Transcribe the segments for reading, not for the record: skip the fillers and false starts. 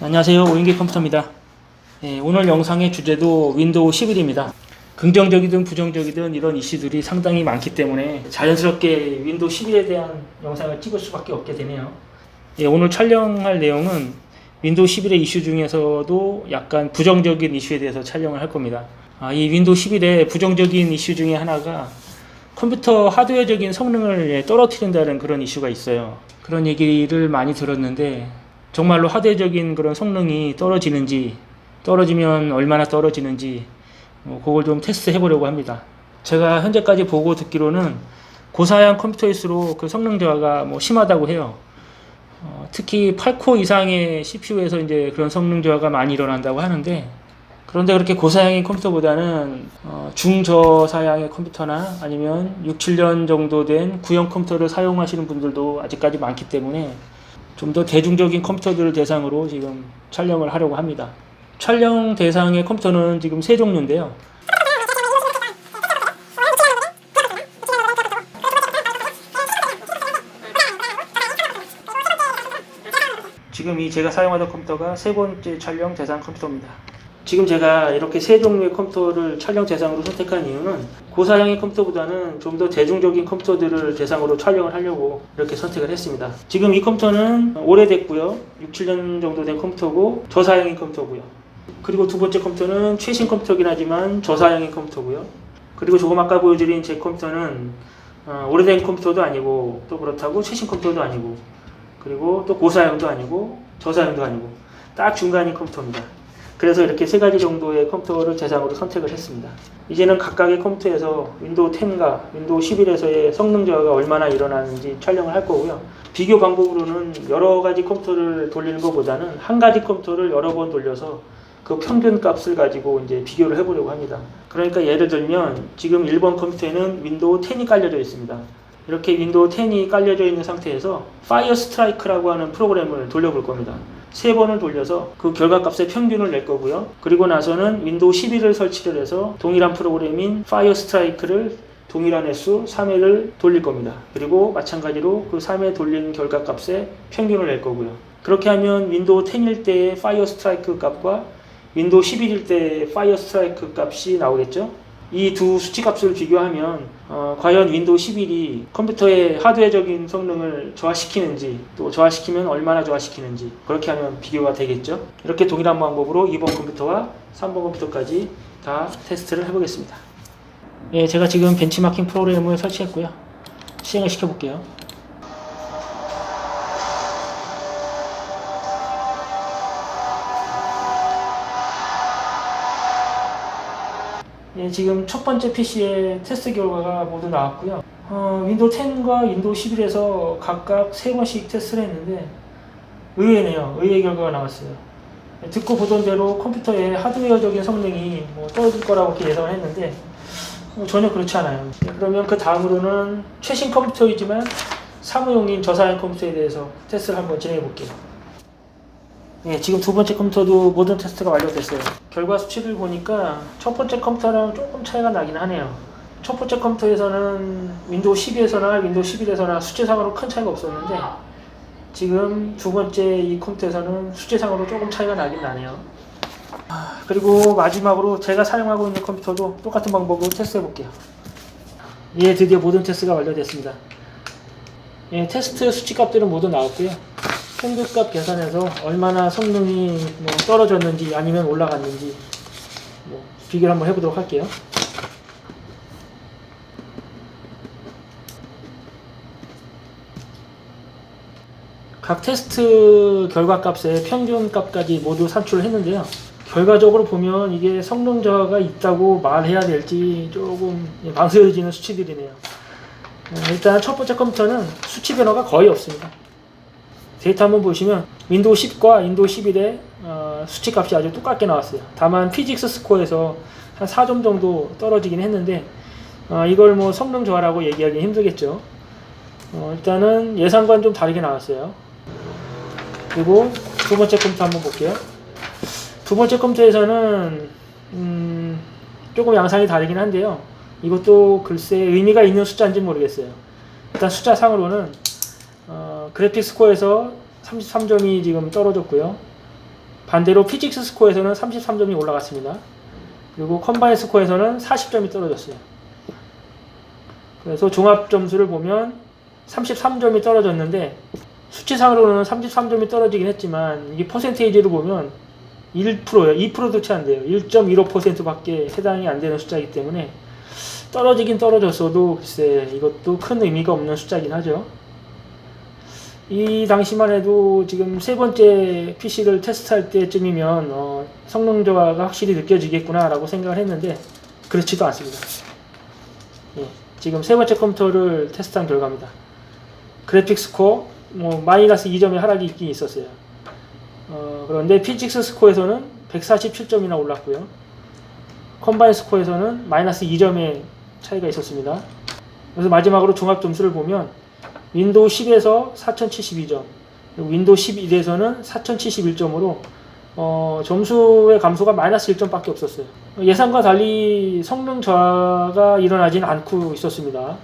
안녕하세요. 오인기 컴퓨터입니다. 오늘 영상의 주제도 윈도우 11입니다. 긍정적이든 부정적이든 이런 이슈들이 상당히 많기 때문에 자연스럽게 윈도우 11에 대한 영상을 찍을 수밖에 없게 되네요. 오늘 촬영할 내용은 윈도우 11의 이슈 중에서도 약간 부정적인 이슈에 대해서 촬영을 할 겁니다. 이 윈도우 11의 부정적인 이슈 중에 하나가 컴퓨터 하드웨어적인 성능을 떨어뜨린다는 그런 이슈가 있어요. 그런 얘기를 많이 들었는데 정말로 하드웨어적인 그런 성능이 떨어지는지, 떨어지면 얼마나 떨어지는지 그걸 좀 테스트 해보려고 합니다. 제가 현재까지 보고 듣기로는 고사양 컴퓨터일수록 그 성능 저하가 심하다고 해요. 특히 8코어 이상의 CPU에서 이제 그런 성능 저하가 많이 일어난다고 하는데, 그런데 그렇게 고사양의 컴퓨터보다는 중저사양의 컴퓨터나 아니면 6, 7년 정도 된 구형 컴퓨터를 사용하시는 분들도 아직까지 많기 때문에 좀 더 대중적인 컴퓨터들을 대상으로 지금 촬영을 하려고 합니다. 촬영 대상의 컴퓨터는 지금 세 종류인데요. 지금 이 제가 사용하던 컴퓨터가 세 번째 촬영 대상 컴퓨터입니다. 지금 제가 이렇게 세 종류의 컴퓨터를 촬영 대상으로 선택한 이유는 고사양의 컴퓨터보다는 좀 더 대중적인 컴퓨터들을 대상으로 촬영을 하려고 이렇게 선택을 했습니다. 지금 이 컴퓨터는 오래됐고요. 6, 7년 정도 된 컴퓨터고 저사양의 컴퓨터고요. 그리고 두 번째 컴퓨터는 최신 컴퓨터긴 하지만 저사양의 컴퓨터고요. 그리고 조금 아까 보여드린 제 컴퓨터는 오래된 컴퓨터도 아니고 또 그렇다고 최신 컴퓨터도 아니고 그리고 또 고사양도 아니고 저사양도 아니고 딱 중간인 컴퓨터입니다. 그래서 이렇게 세 가지 정도의 컴퓨터를 대상으로 선택을 했습니다. 이제는 각각의 컴퓨터에서 윈도우 10과 윈도우 11에서의 성능 저하가 얼마나 일어나는지 촬영을 할 거고요. 비교 방법으로는 여러 가지 컴퓨터를 돌리는 것보다는 한 가지 컴퓨터를 여러 번 돌려서 그 평균 값을 가지고 이제 비교를 해보려고 합니다. 그러니까 예를 들면 지금 1번 컴퓨터에는 윈도우 10이 깔려져 있습니다. 이렇게 윈도우 10이 깔려져 있는 상태에서 파이어 스트라이크라고 하는 프로그램을 돌려볼 겁니다. 세 번을 돌려서 그 결과값의 평균을 낼 거고요. 그리고 나서는 윈도우 11을 설치를 해서 동일한 프로그램인 파이어 스트라이크를 동일한 횟수 3회를 돌릴 겁니다. 그리고 마찬가지로 그 3회 돌린 결과값의 평균을 낼 거고요. 그렇게 하면 윈도우 10일 때의 파이어 스트라이크 값과 윈도우 11일 때의 파이어 스트라이크 값이 나오겠죠. 이 두 수치 값을 비교하면 과연 윈도우 11이 컴퓨터의 하드웨어적인 성능을 저하시키는지, 또 저하시키면 얼마나 저하시키는지, 그렇게 하면 비교가 되겠죠. 이렇게 동일한 방법으로 2번 컴퓨터와 3번 컴퓨터까지 다 테스트를 해보겠습니다. 제가 지금 벤치마킹 프로그램을 설치했고요. 시행을 시켜볼게요. 지금 첫 번째 PC의 테스트 결과가 모두 나왔고요. 윈도우 10과 윈도우 11에서 각각 3번씩 테스트를 했는데 의외네요. 의외의 결과가 나왔어요. 듣고 보던 대로 컴퓨터의 하드웨어적인 성능이 떨어질 거라고 이렇게 예상을 했는데 전혀 그렇지 않아요. 그러면 그 다음으로는 최신 컴퓨터이지만 사무용인 저사양 컴퓨터에 대해서 테스트를 한번 진행해 볼게요. 지금 두 번째 컴퓨터도 모든 테스트가 완료됐어요. 결과 수치를 보니까 첫 번째 컴퓨터랑 조금 차이가 나긴 하네요. 첫 번째 컴퓨터에서는 윈도우 10에서나 윈도우 11에서나 수치상으로 큰 차이가 없었는데 지금 두 번째 이 컴퓨터에서는 수치상으로 조금 차이가 나긴 나네요. 그리고 마지막으로 제가 사용하고 있는 컴퓨터도 똑같은 방법으로 테스트해 볼게요. 드디어 모든 테스트가 완료됐습니다. 테스트 수치 값들은 모두 나왔고요. 평균값 계산해서 얼마나 성능이 떨어졌는지 아니면 올라갔는지 비교를 한번 해보도록 할게요. 각 테스트 결과값의 평균값까지 모두 산출을 했는데요. 결과적으로 보면 이게 성능 저하가 있다고 말해야 될지 조금 망설여지는 수치들이네요. 일단 첫 번째 컴퓨터는 수치 변화가 거의 없습니다. 데이터 한번 보시면 윈도우 10과 윈도우 11의 수치 값이 아주 똑같게 나왔어요. 다만 피직스 스코어에서 한 4점 정도 떨어지긴 했는데 이걸 성능 저하라고 얘기하기 힘들겠죠. 일단은 예상과는 좀 다르게 나왔어요. 그리고 두 번째 컴퓨터 한번 볼게요. 두 번째 컴퓨터에서는 조금 양상이 다르긴 한데요. 이것도 글쎄 의미가 있는 숫자인지 모르겠어요. 일단 숫자상으로는 그래픽 스코어에서 33점이 지금 떨어졌고요. 반대로 피직스 스코어에서는 33점이 올라갔습니다. 그리고 컴바인 스코어에서는 40점이 떨어졌어요. 그래서 종합 점수를 보면 33점이 떨어졌는데 수치상으로는 33점이 떨어지긴 했지만 이게 퍼센테이지로 보면 1%예요. 2%도 채 안 돼요. 1.15%밖에 해당이 안 되는 숫자이기 때문에 떨어지긴 떨어졌어도 글쎄 이것도 큰 의미가 없는 숫자긴 하죠. 이 당시만 해도 지금 세 번째 PC를 테스트할 때쯤이면 성능 저하가 확실히 느껴지겠구나 라고 생각을 했는데 그렇지도 않습니다. 예, 지금 세 번째 컴퓨터를 테스트한 결과입니다. 그래픽 스코어 마이너스 2점의 하락이 있긴 있었어요. 그런데 피직스 스코어에서는 147점이나 올랐고요. 컴바인 스코어에서는 마이너스 2점의 차이가 있었습니다. 그래서 마지막으로 종합 점수를 보면 윈도우 10에서 4072점, 윈도우 11에서는 4071점으로 점수의 감소가 마이너스 1점밖에 없었어요. 예상과 달리 성능 저하가 일어나지는 않고 있었습니다.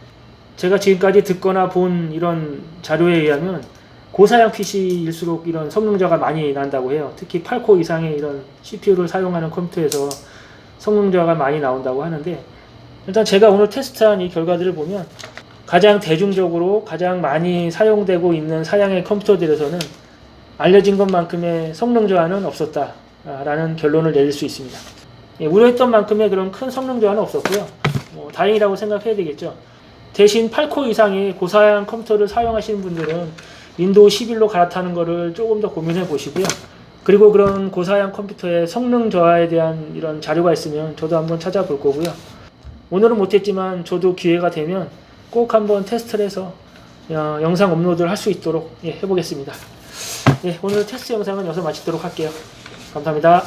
제가 지금까지 듣거나 본 이런 자료에 의하면 고사양 PC일수록 이런 성능 저하가 많이 난다고 해요. 특히 8코어 이상의 이런 CPU를 사용하는 컴퓨터에서 성능 저하가 많이 나온다고 하는데 일단 제가 오늘 테스트한 이 결과들을 보면 가장 대중적으로 가장 많이 사용되고 있는 사양의 컴퓨터들에서는 알려진 것만큼의 성능 저하는 없었다라는 결론을 내릴 수 있습니다. 예, 우려했던 만큼의 그런 큰 성능 저하는 없었고요. 다행이라고 생각해야 되겠죠. 대신 8코어 이상의 고사양 컴퓨터를 사용하시는 분들은 윈도우 11로 갈아타는 것을 조금 더 고민해 보시고요. 그리고 그런 고사양 컴퓨터의 성능 저하에 대한 이런 자료가 있으면 저도 한번 찾아볼 거고요. 오늘은 못했지만 저도 기회가 되면 꼭 한번 테스트를 해서 영상 업로드를 할 수 있도록 해보겠습니다. 오늘 테스트 영상은 여기서 마치도록 할게요. 감사합니다.